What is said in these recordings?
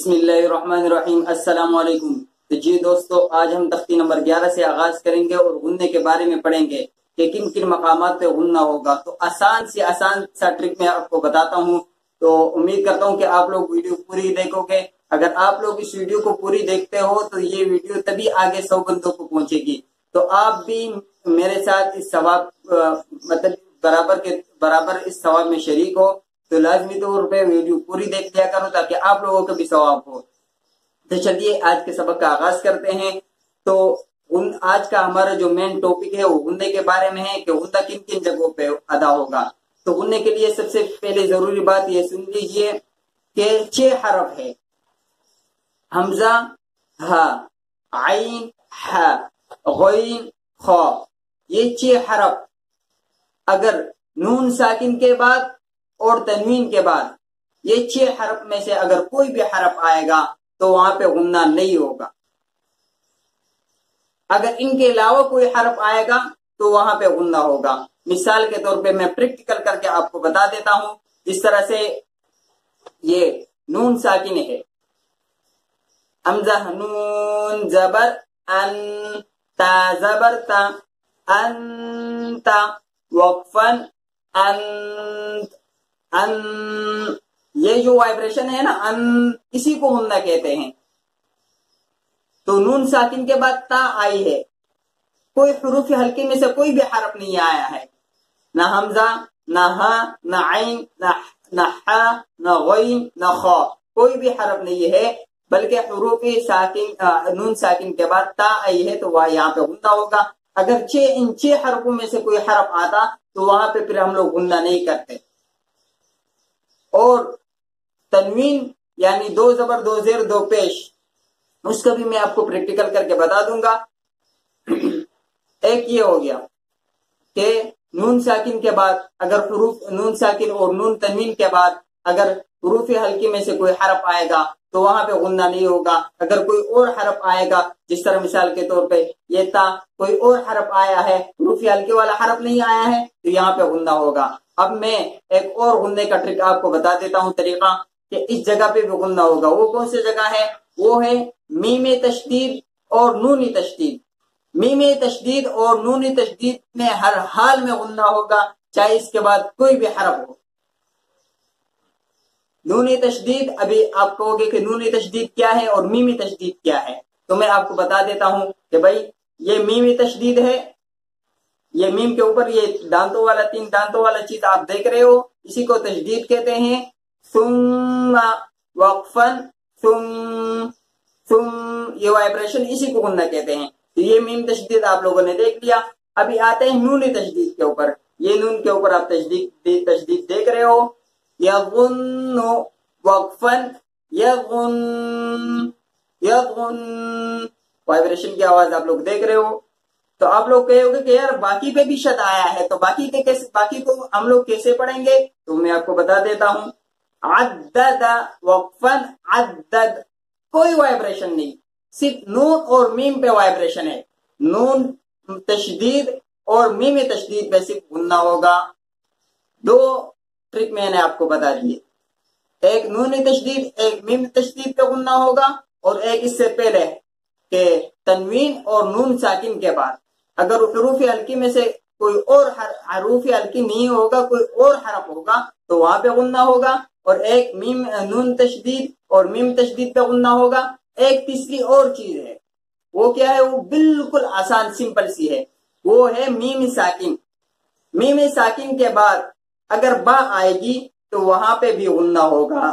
بسم اللہ الرحمن الرحیم۔ السلام علیکم۔ تو جی دوستو، آج ہم تختی نمبر 11 سے آغاز کریں گے اور غننے کے بارے میں پڑھیں گے کہ کن کن مقامات پہ غننا ہوگا۔ تو آسان سا ٹرک میں آپ کو بتاتا ہوں، تو امید کرتا ہوں کہ آپ لوگ ویڈیو پوری دیکھو گے۔ اگر آپ لوگ اس ویڈیو کو پوری دیکھتے ہو تو یہ ویڈیو تبھی آگے 100 بندوں کو پہنچے گی۔ تو آپ بھی میرے ساتھ اس ثواب مطلب برابر اس ثواب میں شریک ہو، تو لازمی طور پہ ویڈیو پوری دیکھ لیا کرو تاکہ آپ لوگوں کو بھی ثواب ہو۔ تو چلیے آج کے سبق کا آغاز کرتے ہیں۔ تو آج کا ہمارا جو مین ٹاپک ہے وہ غننے کے بارے میں ہے کہ غنہ کن کن جگہوں پہ ادا ہوگا۔ تو غننے کے لیے سب سے پہلے ضروری بات یہ سن لیجیے کہ 6 حرف ہے: حمزہ، ہا، عین، ہا، غین، خا۔ یہ 6 حرف اگر نون ساکن کے بعد اور تنوین کے بعد یہ 6 حرف میں سے اگر کوئی بھی حرف آئے گا تو وہاں پہ غنہ نہیں ہوگا۔ اگر ان کے علاوہ کوئی حرف آئے گا تو وہاں پہ غنہ ہوگا۔ مثال کے طور پہ میں پریکٹیکل کر کے آپ کو بتا دیتا ہوں۔ جس طرح سے یہ نون ساکن ہے، حمزہ نون زبر ان، تا زبر تا، انتا، وقفن انت، ان، یہ جو وائبریشن ہے نا ان، اسی کو غنہ کہتے ہیں۔ تو نون ساکن کے بعد تا آئی ہے، کوئی حروف حلقی میں سے کوئی بھی حرف نہیں آیا ہے، نہ حمزہ، نہ ہا، نہ عین، نہ ہا، نہ غین، نہ خا، کوئی بھی حرف نہیں ہے، بلکہ حروف ساکن نون ساکن کے بعد تا آئی ہے تو وہ یہاں پہ غنہ ہوگا۔ اگر ان 6 حرفوں میں سے کوئی حرف آتا تو وہاں پہ پھر ہم لوگ غنہ نہیں کرتے۔ اور تنوین یعنی 2 زبر 2 زیر 2 پیش، اس کا بھی میں آپ کو پریکٹیکل کر کے بتا دوں گا۔ ایک یہ ہو گیا کہ نون ساکن کے بعد اگر حروف نون ساکن اور نون تنوین کے بعد اگر حروف حلقی میں سے کوئی حرف آئے گا تو وہاں پہ غنہ نہیں ہوگا۔ اگر کوئی اور حرف آئے گا، جس طرح مثال کے طور پہ یہ تا، کوئی اور حرف آیا ہے، حروف حلقی والا حرف نہیں آیا ہے، تو یہاں پہ غنہ ہوگا۔ اب میں ایک اور غننے کا ٹرک آپ کو بتا دیتا ہوں، طریقہ کہ اس جگہ پہ بھی غنہ ہوگا۔ وہ کون سی جگہ ہے؟ وہ ہے میم تشدید اور نون تشدید۔ میم تشدید اور نون تشدید میں ہر حال میں غنہ ہوگا، چاہے اس کے بعد کوئی بھی حرف ہو۔ نون تشدید، ابھی آپ کہو گے کہ نون تشدید کیا ہے اور میم تشدید کیا ہے، تو میں آپ کو بتا دیتا ہوں کہ بھائی یہ میم تشدید ہے، یہ میم کے اوپر یہ 3 دانتوں والا چیز آپ دیکھ رہے ہو، اسی کو تشدید کہتے ہیں۔ ثم وقفن، ثم یہ وائبریشن، اسی کو غنہ کہتے ہیں۔ تو یہ میم تشدید آپ لوگوں نے دیکھ لیا۔ ابھی آتے ہیں نون تشدید کے اوپر۔ یہ نون کے اوپر آپ تشدید دیکھ رہے ہو، یغن وقفن، یغن وائبریشن کی آواز آپ لوگ دیکھ رہے ہو۔ تو آپ لوگ کہے ہوگے کہ یار باقی پہ بھی شد آیا ہے، تو باقی کو ہم لوگ کیسے پڑھیں گے؟ تو میں آپ کو بتا دیتا ہوں۔ عدد وقفن عدد، کوئی وائبریشن نہیں، صرف نون اور میم پہ وائبریشن ہے۔ نون تشدید اور میم تشدید پہ صرف غنہ ہوگا۔ 2 ٹرک میں نے آپ کو بتا دیے، ایک نون تشدید، ایک میم تشدید پہ غنہ ہوگا، اور ایک اس سے پہلے کہ تنوین اور نون ساکن کے بعد اگر حروف حلقی میں سے کوئی اور حروف حلقی نہیں ہوگا، کوئی اور حرف ہوگا تو وہاں پہ غنہ ہوگا، اور ایک نون تشدید اور میم تشدید پہ غنہ ہوگا۔ ایک تیسری اور چیز ہے، وہ کیا ہے؟ وہ بالکل آسان سمپل سی ہے، وہ ہے میم ساکن۔ میم ساکن کے بعد اگر با آئے گی تو وہاں پہ بھی غنہ ہوگا۔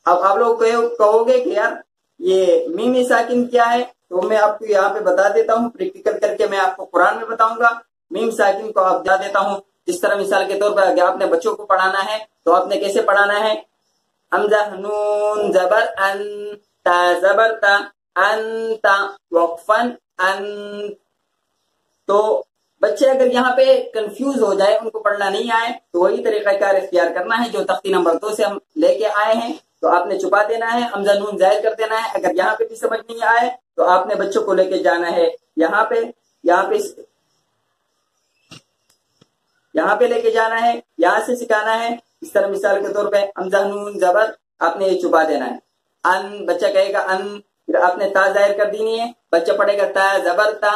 اب آپ لوگ کہو گے کہ یار یہ میم ساکن کیا ہے؟ تو میں آپ کو یہاں پہ بتا دیتا ہوں، پریکٹیکل کر کے میں آپ کو قرآن میں بتاؤں گا۔ میم ساکن کو آپ بتا دیتا ہوں، جس طرح مثال کے طور پر اگر آپ نے بچوں کو پڑھانا ہے تو آپ نے کیسے پڑھانا ہے؟ حمزہ نون زبر ان، تا زبر تا، انتا، وقفن انت۔ تو بچے اگر یہاں پہ کنفیوز ہو جائے، ان کو پڑھنا نہیں آئے، تو وہی طریقہ کار اختیار کرنا ہے جو تختی نمبر 2 سے ہم لے کے آئے ہیں۔ تو آپ نے چھپا دینا ہے، حمزہ نون ظاہر کر دینا ہے۔ اگر یہاں پہ بھی سمجھ نہیں آئے تو آپ نے بچوں کو لے کے جانا ہے یہاں پہ لے کے جانا ہے، یہاں سے سکھانا ہے۔ اس طرح مثال کے طور پہ حمزہ نون زبر آپ نے یہ چھپا دینا ہے۔ ان بچہ کہے گا ان، پھر آپ نے تا ظاہر کر دینی ہے، بچہ پڑھے گا تا زبر تا،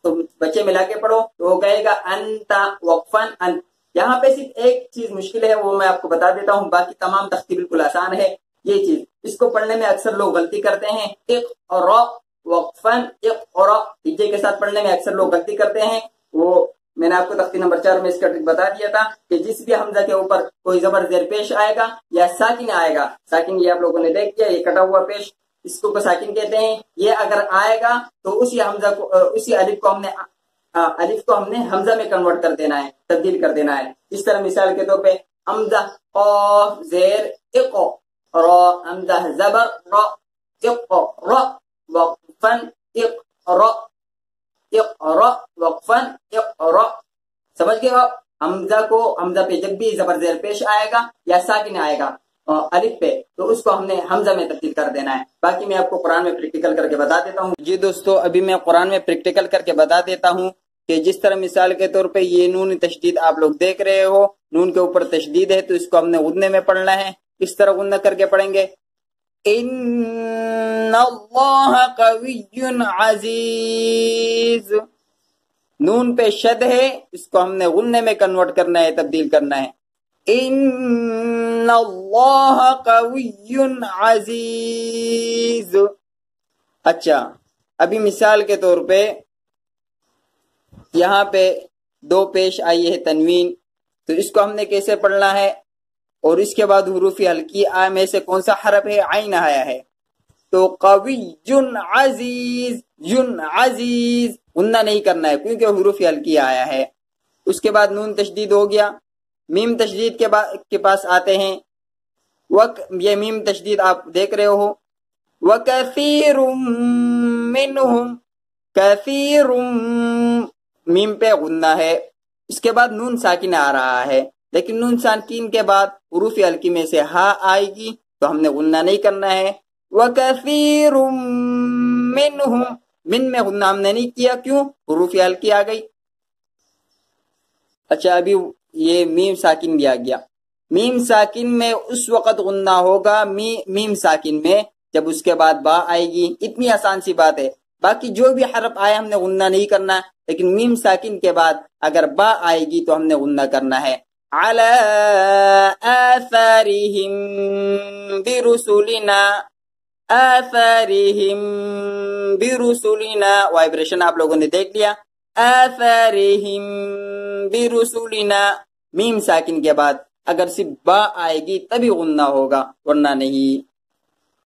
تو بچے ملا کے پڑھو تو وہ کہے گا انتا وقفن ان۔ یہاں پہ صرف ایک چیز مشکل ہے، وہ میں آپ کو بتا دیتا ہوں، باقی تمام تختی بالکل آسان ہے۔ یہ چیز اس کو پڑھنے میں اکثر لوگ غلطی کرتے ہیں، اقرا وقفن اقرا، تیجے کے ساتھ پڑھنے میں اکثر لوگ غلطی کرتے ہیں۔ وہ میں نے آپ کو تختی نمبر 4 میں اس کا ٹرک بتا دیا تھا کہ جس بھی حمزہ کے اوپر کوئی زبر زیر پیش آئے گا یا ساکن آئے گا، ساکن یہ آپ لوگوں نے دیکھ لیا، یہ کٹا ہوا پیش، اس کو ساکن کہتے ہیں، یہ اگر آئے گا تو اسی حمزہ کو، اسی الف کو ہم نے حمزہ میں کنورٹ کر دینا ہے، تبدیل کر دینا ہے۔ اس طرح مثال کے طور پہ حمزہ قاف زیر اقو، را حمزہ زبر را اقرا وقفن اقرا اقرا وقفن اقرا، سمجھ گئے آپ؟ حمزہ پہ جب بھی زبر زیر پیش آئے گا یا ساکن آئے گا الف پہ تو اس کو ہم نے حمزہ میں تبدیل کر دینا ہے۔ باقی میں آپ کو قرآن میں پریکٹیکل کر کے بتا دیتا ہوں۔ جی دوستو، ابھی میں قرآن میں پریکٹیکل کر کے بتا دیتا ہوں کہ جس طرح مثال کے طور پہ یہ نون تشدید آپ لوگ دیکھ رہے ہو، نون کے اوپر تشدید ہے تو اس کو ہم نے غننے میں پڑھنا ہے۔ اس طرح غنہ کر کے پڑھیں گے، ان اللہ قوی عزیز، نون پہ شد ہے، اس کو ہم نے غننے میں کنورٹ کرنا ہے، تبدیل کرنا ہے، ان اللہ قوی عزیز۔ اچھا، ابھی مثال کے طور پہ یہاں پہ دو پیش آئی ہے تنوین، تو اس کو ہم نے کیسے پڑھنا ہے، اور اس کے بعد حروف ہلکی میں سے کون سا حرف ہے، عین آیا ہے، تو قوی عزیز، یون عزیز غنہ نہیں کرنا ہے کیونکہ حروف ہلکی آیا ہے۔ اس کے بعد نون تشدید ہو گیا، میم تشدید کے پاس آتے ہیں، یہ میم تشدید آپ دیکھ رہے ہو، وَكَثِيرٌ مِّنْهُمْ، کثیر میم پہ غنہ ہے، اس کے بعد نون ساکن آ رہا ہے، لیکن نون ساکن کے بعد حروف ہلکی میں سے ہا آئے گی تو ہم نے غنہ نہیں کرنا ہے۔ وَكَثِيرٌ مِّنْهُمْ، من میں غنہ ہم نے نہیں کیا، کیوں؟ حروف ہلکی آ گئی۔ اچھا، ابھی یہ میم ساکن بھی آ گیا، میم ساکن میں اس وقت غنہ ہوگا میم ساکن میں جب اس کے بعد با آئے گی، اتنی آسان سی بات ہے۔ باقی جو بھی حرف آئے ہم نے غنہ نہیں کرنا، لیکن میم ساکن کے بعد اگر با آئے گی تو ہم نے غنہ کرنا ہے۔ علی آثارہم برسلنا، آثارہم برسلنا، وائبریشن آپ لوگوں نے دیکھ لیا، آثارہم برسلنا، میم ساکن کے بعد اگر صرف با آئے گی تبھی غنہ ہوگا ورنہ نہیں۔